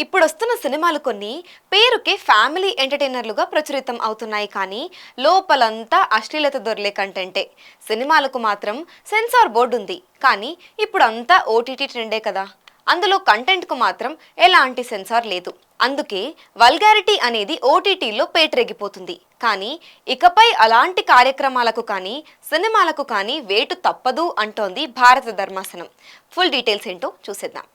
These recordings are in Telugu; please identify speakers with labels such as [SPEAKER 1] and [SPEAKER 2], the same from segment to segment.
[SPEAKER 1] ఇప్పుడొస్తున్న సినిమాలు కొన్ని పేరుకే ఫ్యామిలీ ఎంటర్టైనర్లుగా ప్రచురితం అవుతున్నాయి, కానీ లోపలంతా అశ్లీలత దొర్లే కంటెంటే. సినిమాలకు మాత్రం సెన్సార్ బోర్డు ఉంది, కానీ ఇప్పుడు అంతా ఓటీటీ ట్రెండే కదా. అందులో కంటెంట్కు మాత్రం ఎలాంటి సెన్సార్ లేదు. అందుకే వల్గారిటీ అనేది ఓటీటీలో పేటరెగిపోతుంది. కానీ ఇకపై అలాంటి కార్యక్రమాలకు కానీ సినిమాలకు కానీ వేటు తప్పదు అంటోంది భారత ధర్మాసనం. ఫుల్ డీటెయిల్స్ ఏంటో చూసేద్దాం.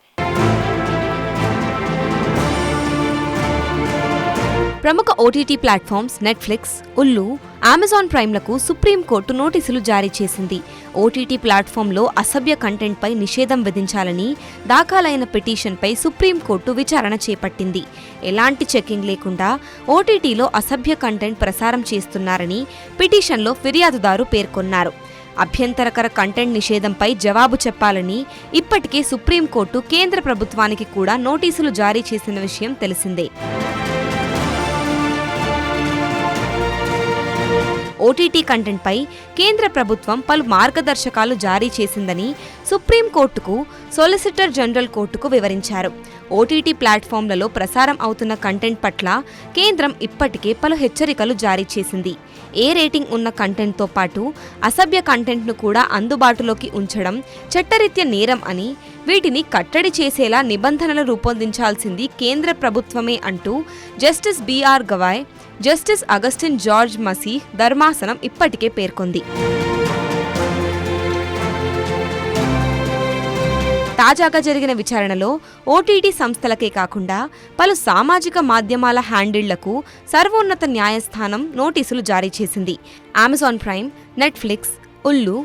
[SPEAKER 1] ప్రముఖ OTT platforms Netflix, ఉల్లు, Amazon ప్రైమ్లకు supreme court నోటీసులు జారీ చేసింది. ఓటీటీ ప్లాట్ఫామ్లో అసభ్య కంటెంట్పై నిషేధం విధించాలని దాఖలైన పిటిషన్పై సుప్రీంకోర్టు విచారణ చేపట్టింది. ఎలాంటి చెకింగ్ లేకుండా ఓటీటీలో అసభ్య కంటెంట్ ప్రసారం చేస్తున్నారని పిటిషన్లో ఫిర్యాదుదారు పేర్కొన్నారు. అభ్యంతరకర కంటెంట్ నిషేధంపై జవాబు చెప్పాలని ఇప్పటికే సుప్రీంకోర్టు కేంద్ర ప్రభుత్వానికి కూడా నోటీసులు జారీ చేసిన విషయం తెలిసిందే. ఓటీటీ కంటెంట్పై కేంద్ర ప్రభుత్వం పలు మార్గదర్శకాలు జారీ చేసిందని సుప్రీంకోర్టుకు సొలిసిటర్ జనరల్ కోర్టుకు వివరించారు. ఓటీటీ ప్లాట్ఫామ్లలో ప్రసారం అవుతున్న కంటెంట్ పట్ల కేంద్రం ఇప్పటికే పలు హెచ్చరికలు జారీ చేసింది. ఏ రేటింగ్ ఉన్న కంటెంట్తో పాటు అసభ్య కంటెంట్ను కూడా అందుబాటులోకి ఉంచడం చట్టరీత్యా నేరం అని, వీటిని కట్టడి చేసేలా నిబంధనలు రూపొందించాల్సింది కేంద్ర ప్రభుత్వమే అంటూ justice B R Gavai, justice Augustine George Masih ధర్మాసనం ఇప్పటికే పేర్కొంది. తాజాగా జరిగిన విచారణలో ఓటీటీ సంస్థలకే కాకుండా పలు సామాజిక మాధ్యమాల హ్యాండిళ్లకు సర్వోన్నత న్యాయస్థానం నోటీసులు జారీ చేసింది. అమెజాన్ ప్రైమ్, నెట్ఫ్లిక్స్, ఉల్లు,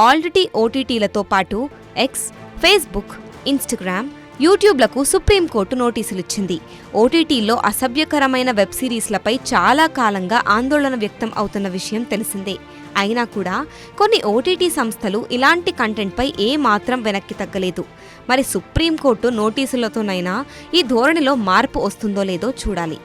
[SPEAKER 1] ఆల్రెడీ ఓటీటీలతో పాటు ఎక్స్, ఫేస్బుక్, ఇన్స్టాగ్రామ్, యూట్యూబ్లకు సుప్రీంకోర్టు నోటీసులిచ్చింది. ఓటీటీలో అసభ్యకరమైన వెబ్ సిరీస్లపై చాలా కాలంగా ఆందోళన వ్యక్తం అవుతున్న విషయం తెలిసిందే. అయినా కూడా కొన్ని ఓటీటీ సంస్థలు ఇలాంటి కంటెంట్పై ఏమాత్రం వెనక్కి తగ్గలేదు. మరి సుప్రీంకోర్టు నోటీసులతోనైనా ఈ ధోరణిలో మార్పు వస్తుందో లేదో చూడాలి.